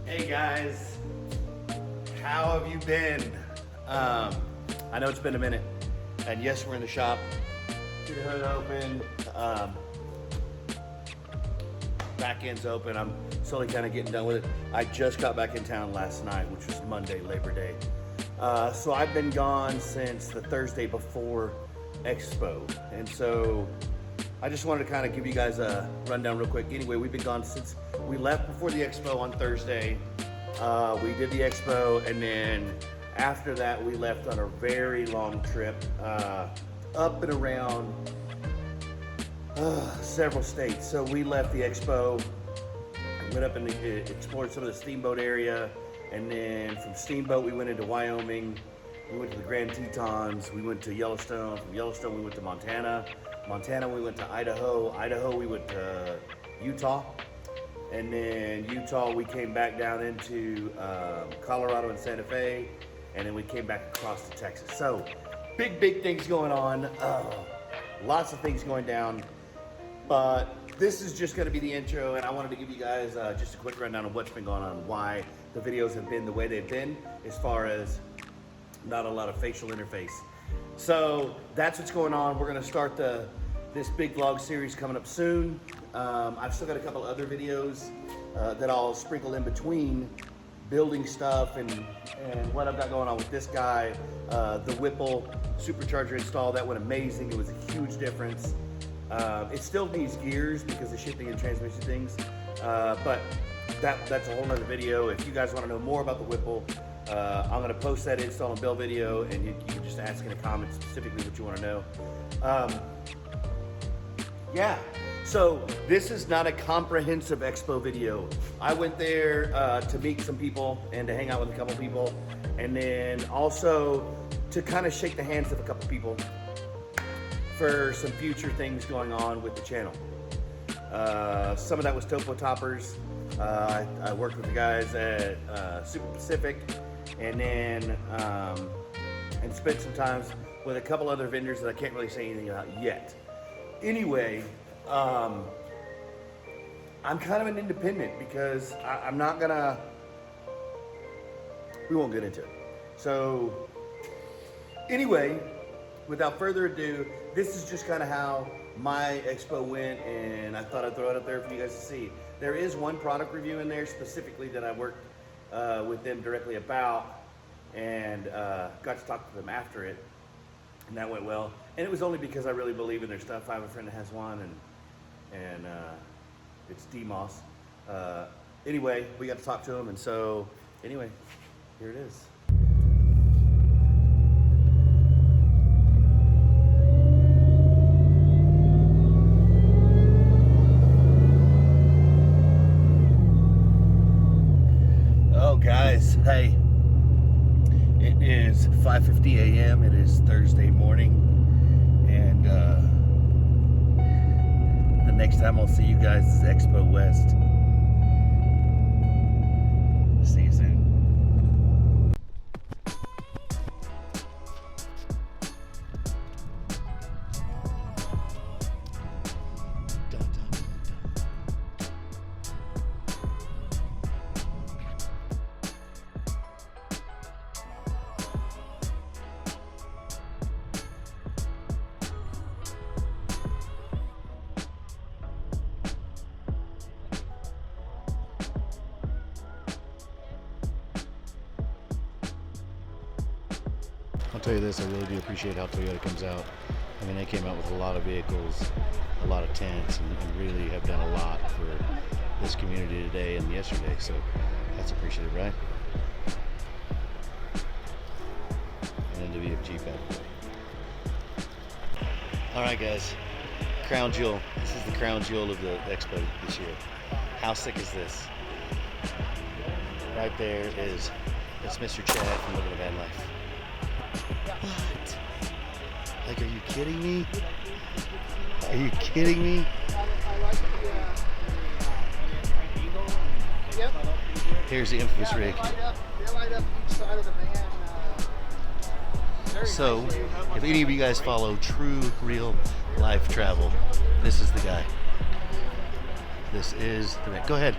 Hey guys, how have you been? I know it's been a minute, and yes, we're in the shop. Get the hood open, back end's open. I'm slowly kind of getting done with it. I just got back in town last night, which was Monday, Labor Day. So I've been gone since the Thursday before Expo, and so I just wanted to kind of give you guys a rundown real quick. Anyway, we've been gone since we left before the Expo on Thursday. We did the Expo, and then after that we left on a very long trip up and around several states. So we left the Expo, went up and explored some of the Steamboat area, and then from Steamboat we went into Wyoming. We went to the Grand Tetons. We went to Yellowstone. From Yellowstone we went to Montana. Montana we went to Idaho. Idaho we went to Utah. And then Utah we came back down into Colorado and Santa Fe. And then we came back across to Texas. So big things going on. Lots of things going down. But this is just gonna be the intro, and I wanted to give you guys just a quick rundown of what's been going on, why the videos have been the way they've been, as far as not a lot of facial interface. So that's what's going on. We're gonna start this big vlog series coming up soon. I've still got a couple other videos that I'll sprinkle in between building stuff and what I've got going on with this guy. The Whipple supercharger install, that went amazing. It was a huge difference. It still needs gears because of shifting and transmission things, but that's a whole nother video. If you guys want to know more about the Whipple, I'm going to post that install and build video, and you can just ask in the comments specifically what you want to know. Yeah, so this is not a comprehensive Expo video. I went there to meet some people and to hang out with a couple people, and then also to kind of shake the hands of a couple people for some future things going on with the channel. Some of that was topo toppers. I worked with the guys at Super Pacific, and then and spent some time with a couple other vendors that I can't really say anything about yet. Anyway, I'm kind of an independent because I'm not gonna, we won't get into it. So anyway, without further ado, this is just kind of how my Expo went, and I thought I'd throw it up there for you guys to see. There is one product review in there specifically that I worked with them directly about, and got to talk to them after it, and that went well. And it was only because I really believe in their stuff. I have a friend that has one, and it's DMOS. Anyway, we got to talk to them, and so anyway, here it is. Guys, hey, it is 5:50 a.m. It is Thursday morning, and the next time I'll see you guys is Expo West. See you soon. I'll tell you this, I really do appreciate how Toyota comes out. I mean, they came out with a lot of vehicles, a lot of tents, and really have done a lot for this community today and yesterday, so that's appreciated, right? And then WFG factory. Alright guys, crown jewel. This is the crown jewel of the Expo this year. How sick is this? Right there is, it's Mr. Chad from Living a Van Life. What? Like, are you kidding me? Are you kidding me? Here's the infamous rig. So, if any of you guys follow true, real life travel, this is the guy. This is the man. Go ahead.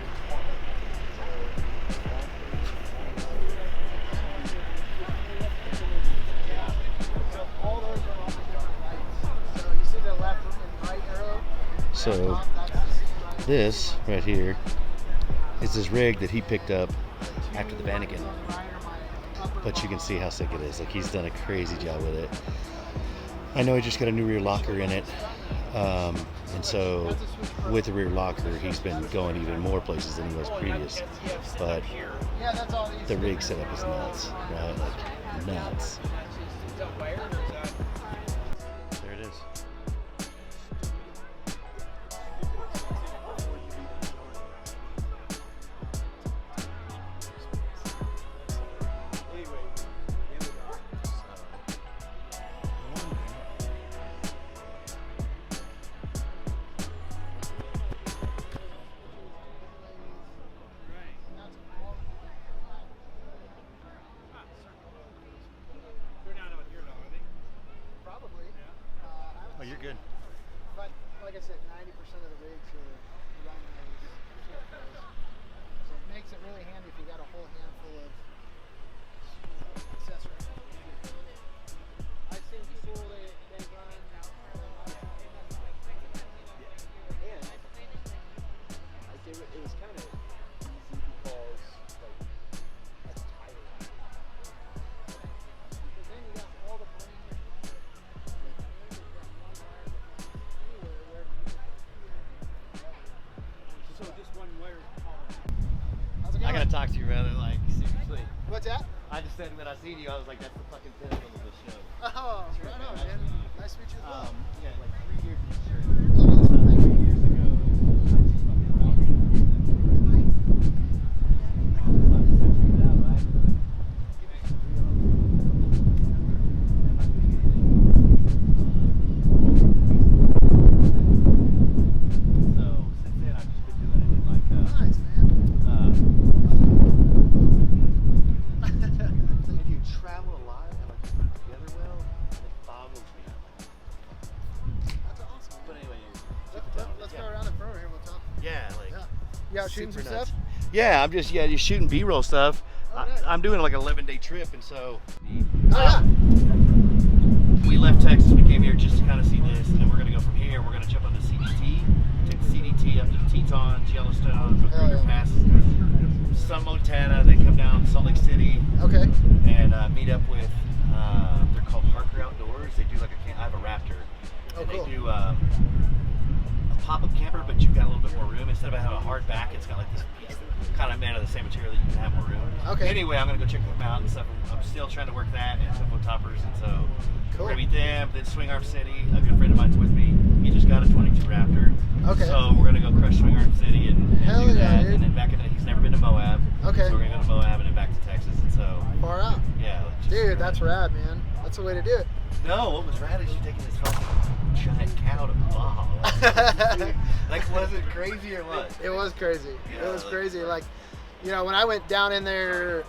This right here is this rig that he picked up after the Vanagon. But you can see how sick it is. Like, he's done a crazy job with it. I know he just got a new rear locker in it. And so with the rear locker, he's been going even more places than he was previous. But the rig setup is nuts, right? Like, nuts. There it is. Oh, you're good. But like I said, 90% of the rigs are running those circles. So it makes it really handy if you got a whole handful of accessories. I've seen people they run and it was kind of easy because like that's tighter. Because then you got all the brains. So just one wire. How's it going? I gotta talk to you about it, like, seriously. What's that? I just said when I seen you, I was like, that's the fucking pinnacle of the show. Oh, right on, man. Nice to meet you as well. Yeah, like 3 years in shirt. Oh, that's nice. 3 years ago. Nice, man. And you travel a lot and like you put it together well, it boggles me. That's awesome. But anyway, Let's go around the front here. We'll talk. yeah, like Yeah. You out shooting some super nuts. stuff? Yeah, I'm just shooting B-roll stuff. Oh, nice. I'm doing like an 11-day trip, and so Oh, yeah. we left Texas. We came here just to kind of see this, and then we're gonna go from here. We're gonna jump on the CDT, take the CDT up to the Tetons, Yellowstone, Magruder yeah. Pass, some Montana, then come down to Salt Lake City, Okay. and meet up with. They're called Parker Outdoors. They do like I have a Raptor, Oh, and cool. they do a pop-up camper, but you've got a little bit more room. Instead of having a hard back, it's got like this piece kind of made out of the same material that you can have more room. Okay. Anyway, I'm gonna go check them out and stuff. I'm still trying to work that and Tempo Toppers, and so Cool. we're gonna meet them. Then Swing Arm City. A good friend of mine's with me. He just got a 22 Raptor. Okay. So we're gonna go crush Swing Arm City and Hell do yeah, that. dude. And then back in. He's never been to Moab. Okay. So we're gonna go to Moab and then back to Texas. And so Far out. yeah. Just, Dude, that's rad, man. That's the way to do it. No, what was rad is you taking this fucking giant cow to Baja. Like, was it crazy or what? It was crazy. Yeah, It was like- crazy. Like, you know, when I went down in there,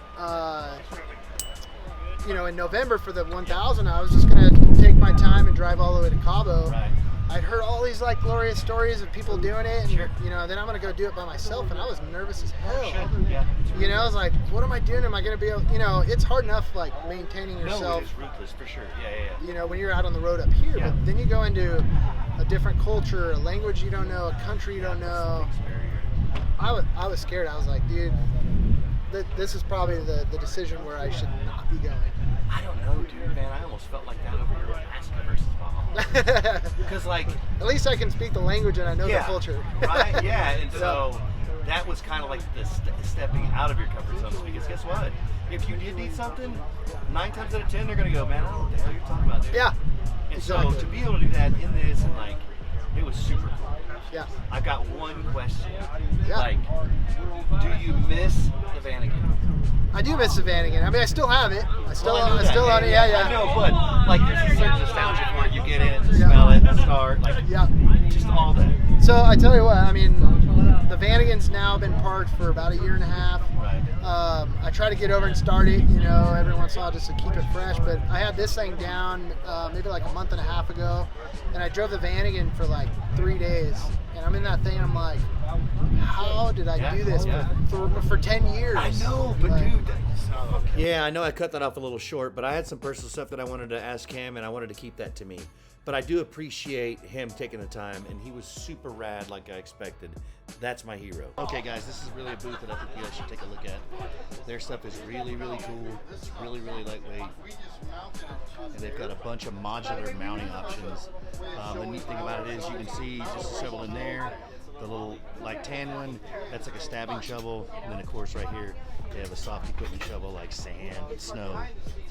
you know, in November for the 1000, I was just gonna take my time and drive all the way to Cabo. Right. I'd heard all these like glorious stories of people doing it, and Sure. you know, then I'm gonna go do it by myself, and I was nervous as hell. Yeah. You know, I was like, what am I doing? Am I gonna be able? You know, it's hard enough like maintaining No, yourself. it is ruthless for sure. Yeah. You know, when you're out on the road up here, Yeah. but then you go into a different culture, a language you don't know, a country you don't know. I was scared. I was like, dude, this is probably the decision where I should not be going. I don't know, dude, man. I almost felt like that over here with Alaska versus Baja. Because, like, At least I can speak the language and I know the culture. right? Yeah, and so that was kind of like the stepping out of your comfort zone. Because guess what? If you did need something, 9 times out of 10, they're going to go, man, I don't know what the hell you're talking about, dude. Yeah. And exactly. so to be able to do that in this, and like, it was super cool. Yeah. I've got one question. Yeah. Like, do you miss the Vanagon? I do miss the Vanagon. I mean, I still have it. I still Well, I know I still that. own it. Yeah. I know, but like there's a certain nostalgia for it. You get in, the Yeah. smell it, the start, like Yeah. just all that. So I tell you what, I mean, the Vanagon's now been parked for about a year and a half. Right. I try to get over and start it, you know, every once in a while just to keep it fresh. But I had this thing down maybe like a month and a half ago, and I drove the Vanagon for like 3 days. And I'm in that thing, and I'm like, how did I do this for 10 years? I know, but Like, dude, that's okay. Yeah, I know I cut that off a little short, but I had some personal stuff that I wanted to ask him, and I wanted to keep that to me. But I do appreciate him taking the time, and he was super rad like I expected. That's my hero. Okay, guys, this is really a booth that I think you guys should take a look at. Their stuff is really, really cool. It's really, really lightweight. And they've got a bunch of modular mounting options. The neat thing about it is you can see just a shovel in there. The little like tan one, that's like a stabbing shovel. And then of course right here, they have a soft equipment shovel like sand, snow.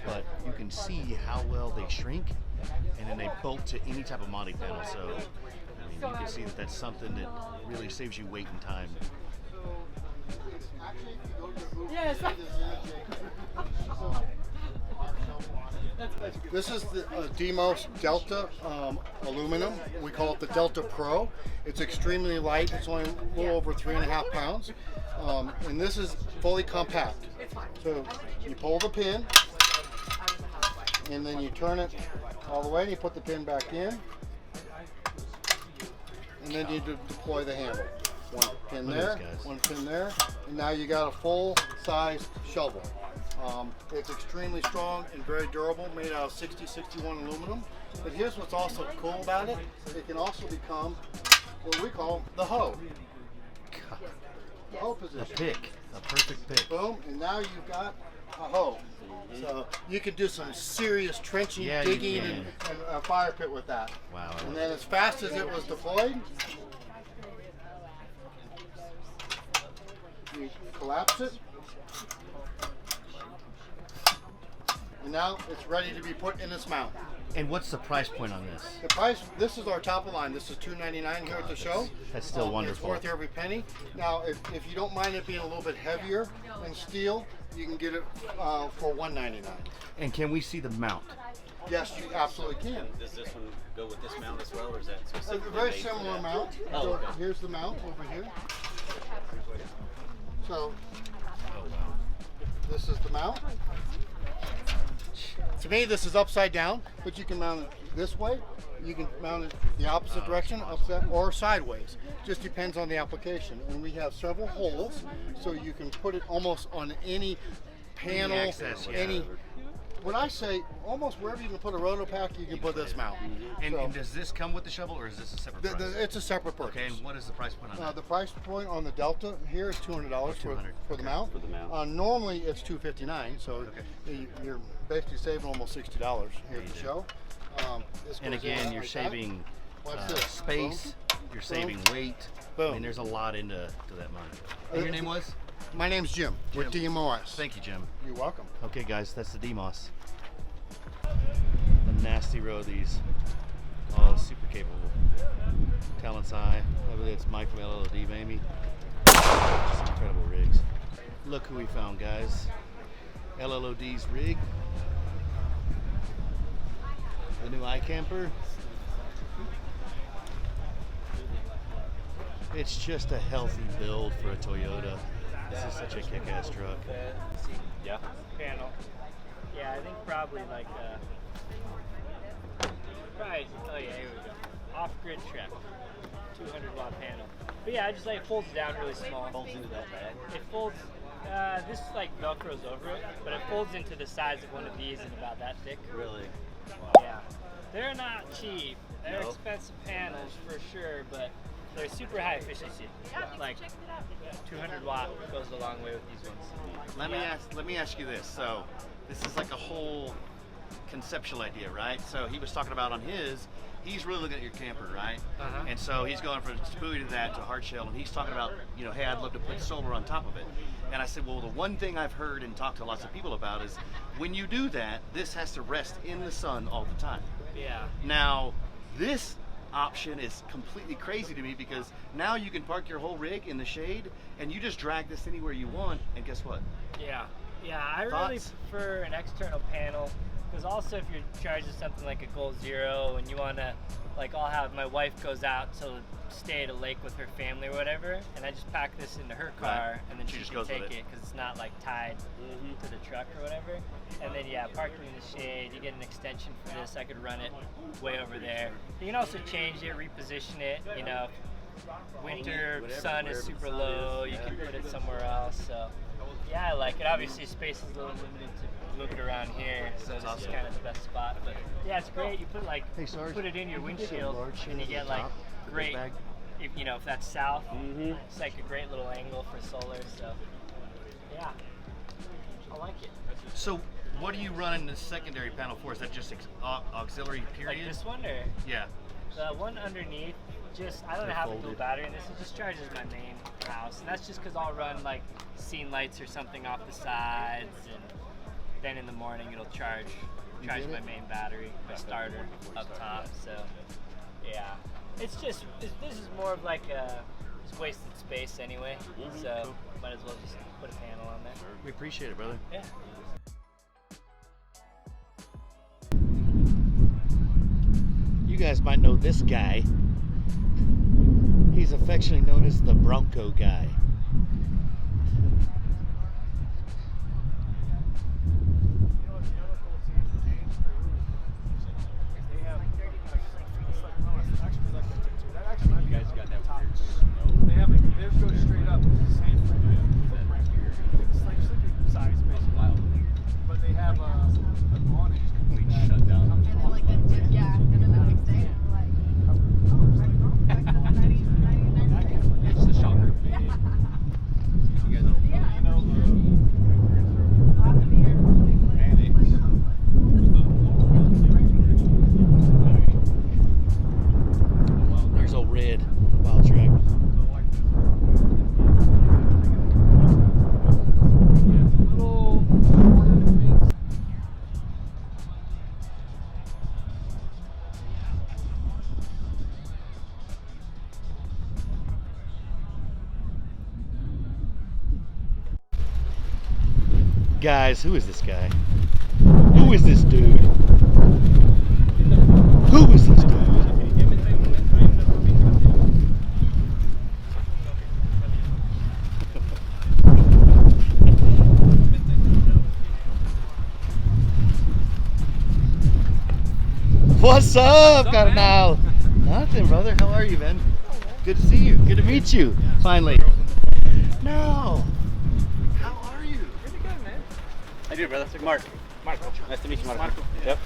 But you can see how well they shrink. And then they bolt to any type of modding panel. So I mean, you can see that that's something that really saves you weight and time. Yes. This is the Demos Delta aluminum. We call it the Delta Pro. It's extremely light. It's only a little over 3.5 pounds. And this is fully compact. So you pull the pin, and then you turn it all the way, and you put the pin back in, and then you deploy the handle. One pin there, one pin there, and now you got a full-size shovel. It's extremely strong and very durable, made out of 6061 aluminum. But here's what's also cool about it. It can also become what we call the hoe. The hoe position. A pick, a perfect pick. Boom, and now you've got a hoe. So you can do some serious trenching, Yeah, digging, and a fire pit with that. Wow. And then as fast as it was deployed, you collapse it. And now it's ready to be put in its mount. And what's the price point on this? The price, this is our top of line. This is $2.99 here at the show. That's still wonderful. It's worth every penny. Now, if you don't mind it being a little bit heavier than steel, you can get it for $1.99. And can we see the mount? Yes, you absolutely can. Does this one go with this mount as well, or is that It's a specifically very made for similar that? mount. Oh, So okay. here's the mount over here. So this is the mount. To me, this is upside down, but you can mount it this way. You can mount it the opposite direction, upside or sideways. Just depends on the application. And we have several holes, so you can put it almost on any panel, any. When I say almost wherever you can put a rotopack, you can put this mount. And does this come with the shovel, or is this a separate price? It's a separate purchase. Okay, and what is the price point on that? The price point on the Delta here is $200 for the mount. For the mount. Normally it's $259, so you're basically saving almost $60 here at the show. This And goes in again, you're like that. saving Watch this. space, Boom. you're saving weight. Boom. I mean, there's a lot into that money. And your name was? My name's Jim. With DMOS. Thank you, Jim. You're welcome. Okay, guys, that's the DMOS. A nasty row of these. Oh, super capable. Talent's high. I believe it's Mike from LLOD, maybe. Just incredible rigs. Look who we found, guys. LLOD's rig. The new iCamper. It's just a healthy build for a Toyota. This is such a kick-ass truck. Yeah. Panel. Yeah, I think probably like right. Oh yeah, here we go. Off-grid Trek, 200-watt panel. But yeah, I just like it folds down really small. Folds into that bag. It folds. This like velcros over it, but it folds into the size of one of these and about that thick. Really? Yeah, they're not cheap. They're No. expensive panels for sure, but they're super high efficiency. Like 200 watt goes a long way with these ones. Let me ask you this. So this is like a whole conceptual idea, right? So he was talking about on his, he's really looking at your camper, right? Uh-huh. And so he's going from spooey to that to hard shell, and he's talking about, you know, hey, I'd love to put solar on top of it. And I said, well, the one thing I've heard and talked to lots of people about is when you do that, this has to rest in the sun all the time. Yeah. Now, this option is completely crazy to me because now you can park your whole rig in the shade and you just drag this anywhere you want, and guess what? Yeah. Yeah, I really Thoughts? prefer an external panel because also if you're charging something like a Goal Zero and you want to, like I'll have my wife goes out to stay at a lake with her family or whatever, and I just pack this into her car Right. and then She she just can goes with take it. it because it's not like tied to the truck or whatever. And then yeah, parking in the shade, you get an extension for this. I could run it way over there. You can also change it, reposition it, you know. Winter sun is super low, you can put it somewhere else. So yeah, I like it. Obviously space is a little limited to move it around here, so this is kind of the best spot. But yeah, it's great. You put like Hey, Sarge, put it in your can you get a windshield large and you shade get at the like top of this great bag? if you know, if that's south, it's like a great little angle for solar. So yeah, I like it. So what are you running the secondary panel for? Is that just auxiliary period? Like this one, or Yeah. the one underneath? Just I don't They're have a folded. dual battery in this. It just charges my main house, and that's just because I'll run like scene lights or something off the sides, and then in the morning it'll charge my main battery, my starter up top. So yeah, it's just this is more of like it's wasted space anyway. So might as well just put a panel on there. We appreciate it, brother. Yeah. You guys might know this guy. He's affectionately known as the Bronco guy. There's old Red, the wild track. Guys, who is this guy? Who is this dude? Who is this dude? What's up, Cardinal? Nothing, brother. How are you, man? Good to see you. Good to meet you. Finally. No. How are you? Pretty good, man. How you doing, brother? It's Mark. Marco. Nice to meet you, Marco. Yep.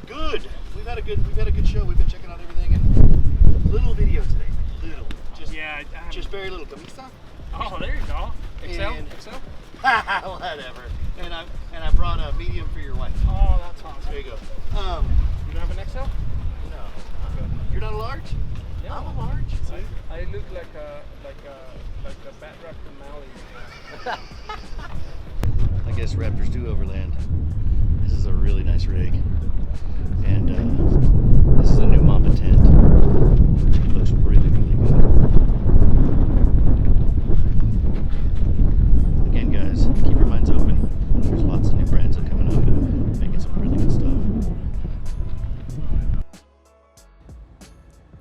Good. We've had a good show. We've been checking out everything and little video today. Little. Just just very little. Camisa. Oh, there you go. Excel? And- Excel? Whatever. And I brought a medium for your wife. Oh, that's awesome. There you go. You don't have an Excel? No. You're not a large? Yeah. I'm a large. I look like a bat Raptor Mally. I guess Raptors do overland. This is a really nice rig. And this is a new Mamba tent. It looks really, really good. Again, guys, keep your minds open. There's lots of new brands that are coming up and making some really good stuff.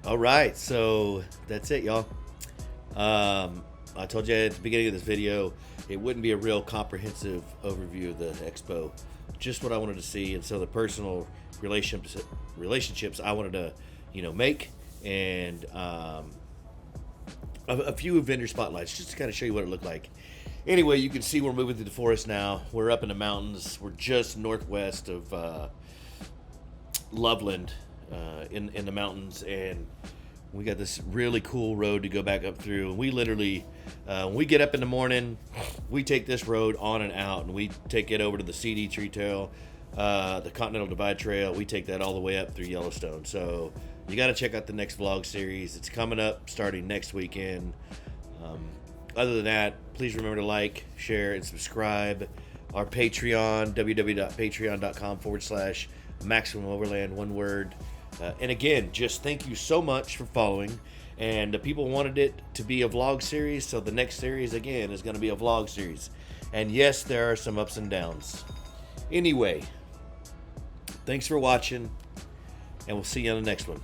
All right, so that's it, y'all. I told you at the beginning of this video, it wouldn't be a real comprehensive overview of the Expo. Just what I wanted to see, and so the personal relationships I wanted to, make, and a few vendor spotlights just to kind of show you what it looked like. Anyway, you can see we're moving through the forest now. We're up in the mountains. We're just northwest of Loveland in the mountains, and we got this really cool road to go back up through. And we literally, when we get up in the morning, we take this road on and out, and we take it over to the CD Tree Trail, the Continental Divide Trail. We take that all the way up through Yellowstone. So you got to check out the next vlog series. It's coming up starting next weekend. Other than that, please remember to like, share, and subscribe. Our Patreon, www.patreon.com/MaximumOverland, one word. And again, just thank you so much for following. And the people wanted it to be a vlog series, so the next series, again, is going to be a vlog series. And yes, there are some ups and downs. Anyway, thanks for watching, and we'll see you on the next one.